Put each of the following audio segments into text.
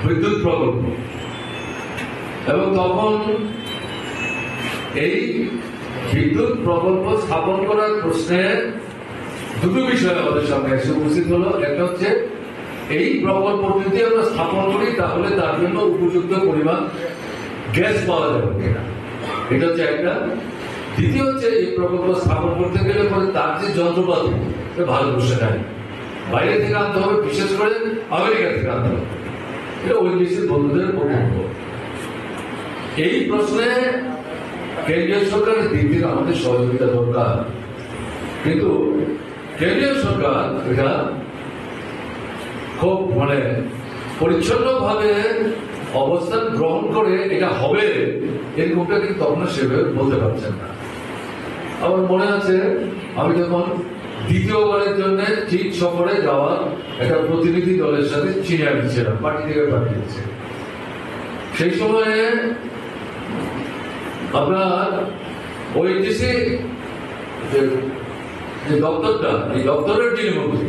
বিদ্যুৎ প্রকল্প, এবং তখন এই বিদ্যুৎ প্রকল্প স্থাপন করার প্রশ্নে দুটো বিষয় আমাদের সামনে এসে উপস্থিত হলো। একটা হচ্ছে এই প্রকল্প যদি আমরা স্থাপন করি তাহলে তার জন্য উপযুক্ত পরিমাণ গ্যাস পাওয়া যাবে কিনা, এটা হচ্ছে একটা। দ্বিতীয় হচ্ছে এই প্রকল্প স্থাপন করতে গেলে পরে তার যে যন্ত্রপাতি ভারতবর্ষে নাই, বাইরে থেকে আনতে হবে, বিশেষ করে আমেরিকা থেকে আনতে হবে। এটা ওই দেশের বন্ধুদের বক্তব্য। এই প্রশ্নে কেন্দ্রীয় সরকারের দিক থেকে আমাদের সহযোগিতা দরকার, কিন্তু কেন্দ্রীয় সরকার এটা খুব পরিচ্ছন্ন ভাবে অবস্থান গ্রহণ করে এটা হবে এরকমটা কিন্তু তখন সেভাবে বলতে পারছেন না। আমার মনে আছে আমি যখন দ্বিতীয়বারের জন্য চীন সফরে যাওয়ার একটা প্রতিনিধি দলের সাথে চীনে আমি ছিলাম, পার্টি থেকে পাঠিয়েছে। সেই সময়ে আপনার ওইটিসি যে দপ্তরটা, এই দপ্তরের যিনি মন্ত্রী,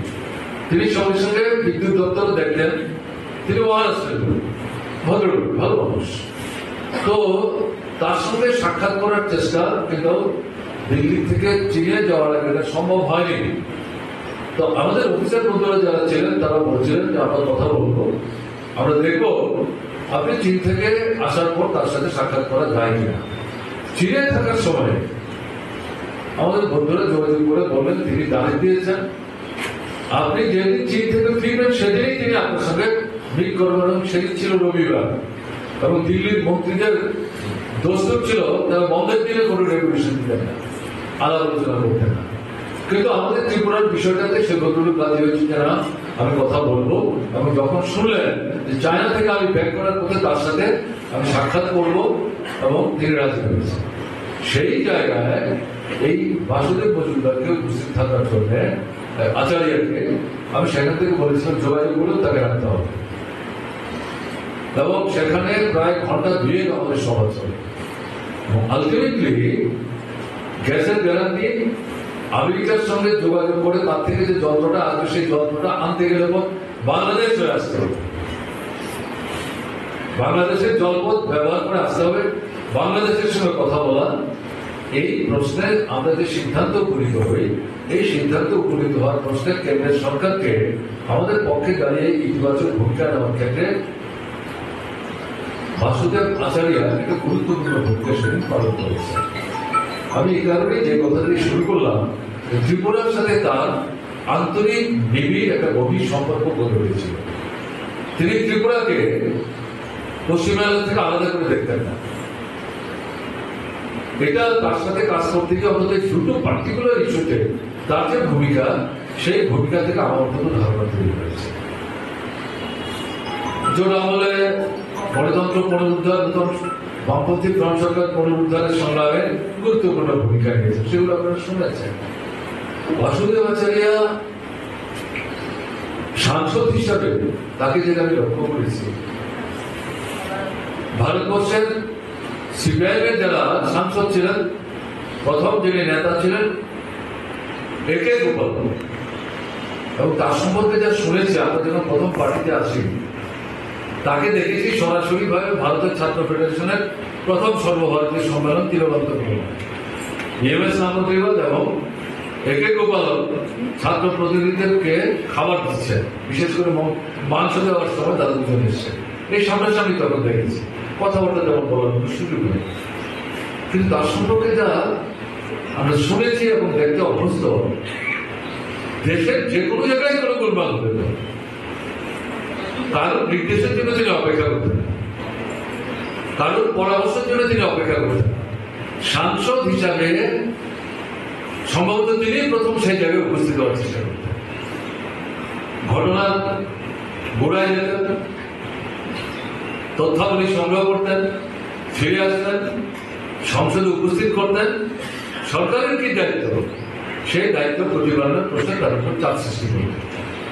তিনি সঙ্গে সঙ্গে বিদ্যুৎ দপ্তর দেখলেন। তিনি মহারাষ্ট্রের ভদ্রলোক, ভালো মানুষ। তো তার সঙ্গে সাক্ষাৎ করার চেষ্টা, কিন্তু দিল্লি থেকে চীনে যাওয়ার আগে এটা সম্ভব হয়নি। তো আমাদের অফিসার বন্ধুরা যারা ছিলেন তারা বলছিলেন যে আমরা কথা বলবো, আমরা দেখবো আপনি চীন থেকে আসার পর তার সাথে সাক্ষাৎ করা যায় কিনা। চীনে থাকার সময় আমাদের বন্ধুরা যোগাযোগ করে বললেন তিনি তারিখ দিয়েছেন, আপনি যেদিন চীন থেকে ফিরবেন সেদিনই তিনি আপনার সঙ্গে মিট করবেন। সেদিন ছিল রবিবার, এবং দিল্লির মন্ত্রীদের দোস্তর ছিল তারা বন্ধের দিনে কোনো রেগুলেশন দিতেন না, আলাপ আলোচনা করতেন না। কিন্তু আমাদের ত্রিপুরার বিষয়টাতে সে ভদ্রলোক রাজি হয়েছে যে না, আমি কথা বলবো। এবং যখন শুনলেন যে চায়না থেকে আমি ব্যাক করার পথে তার সাথে আমি সাক্ষাৎ করবো, এবং তিনি রাজি হয়েছেন। সেই জায়গায় এই বাসুদেব মজুমদারকে উপস্থিত থাকার জন্য আচার্যকে আমি সেখান থেকে বলেছিলাম যোগাযোগ করে তাকে রাখতে হবে, এবং সেখানে প্রায় ঘন্টা 2 আমাদের সভা চলে। আলটিমেটলি গ্যাসের গ্যারান্টি আমেরিকার সঙ্গে যোগাযোগ করে তার থেকে যে যন্ত্রটা আসবে সেই যন্ত্রটা আনতে গেলে বাংলাদেশ হয়ে আসতে হবে, বাংলাদেশের জলপথ ব্যবহার করে আসতে হবে, বাংলাদেশের সঙ্গে কথা বলা। এই প্রশ্নে আমরা যে সিদ্ধান্ত উপনীত হই, এই সিদ্ধান্ত উপনীত হওয়ার প্রশ্নে কেন্দ্রের সরকারকে আমাদের পক্ষে দাঁড়িয়ে ইতিবাচক ভূমিকা নেওয়ার ক্ষেত্রে বাসুদেব আচার্য একটা গুরুত্বপূর্ণ ভূমিকা সেদিন পালন করেছে। আমি এই কারণে যে কথাটি শুরু করলাম, ত্রিপুরার সাথে তার আন্তরিক নিবিড় একটা গভীর সম্পর্ক গড়ে উঠেছিল। তিনি ত্রিপুরাকে পশ্চিমবাংলা থেকে আলাদা করে দেখতেন না। এটা তার সাথে কাজ করতে গিয়ে অন্তত দুটো পার্টিকুলার ইস্যুতে তার যে ভূমিকা, সেই ভূমিকা থেকে আমার অন্তত ধারণা তৈরি হয়েছে। জোট আমলে গণতন্ত্র পুনরুদ্ধার, বামপন্থী ফ্রন্ট সরকার পুনরুদ্ধারের সংগ্রামে গুরুত্বপূর্ণ ভূমিকা নিয়েছে, সেগুলো আপনারা শুনেছেন। বাসুদেব আচার্য সাংসদ হিসাবে তাকে যেটা আমি লক্ষ্য করেছি, ভারতবর্ষের সিপিআইএমের যারা সাংসদ ছিলেন, প্রথম যিনি নেতা ছিলেন একে গোপাল, এবং তার সম্পর্কে যা শুনেছি, আমরা যখন প্রথম পার্টিতে আসি তাকে দেখেছি সরাসরি ভাবে ভারতের ছাত্র ফেডারেশনের প্রথম সর্বভারতীয় সম্মেলন তিরুবনন্তপুরম, ইএমএস নামদেব এবং একে গোপাল ছাত্র প্রতিনিধিদেরকে খাবার দিচ্ছে, বিশেষ করে মাংস দেওয়ার সময় তারা দুজন এসছে। এই সামনাসামনি তখন দেখেছি, কথাবার্তা যেমন বলার সুযোগ নেই, কিন্তু তার সম্পর্কে যা আমরা শুনেছি এবং দেখতে অভ্যস্ত, দেশের যে কোনো জায়গায় কোনো গোলমাল হতে পারে, কারোর নির্দেশের জন্য তিনি অপেক্ষা করতেন, কারোর পরামর্শের জন্য তিনি অপেক্ষা করতেন। সাংসদ হিসাবে সম্ভবত তিনি প্রথম সেই জায়গায় উপস্থিত হওয়ার চেষ্টা করতেন, ঘটনার গোড়ায় যেতেন, তথ্যাবলী সংগ্রহ করতেন, ফিরে আসতেন, সংসদে উপস্থিত করতেন। সরকারের কি দায়িত্ব, সেই দায়িত্ব প্রতিপালনের প্রশ্নে তার উপর চাপ সৃষ্টি করতেন।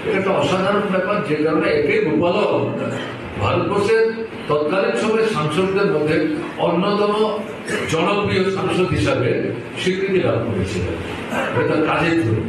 এটা একটা অসাধারণ ব্যাপার, যে কারণে একে গোপাল ভারতবর্ষের তৎকালীন সময়ের সাংসদদের মধ্যে অন্যতম জনপ্রিয় সাংসদ হিসাবে স্বীকৃতি লাভ করেছিলেন। এটা কাজের জন্য।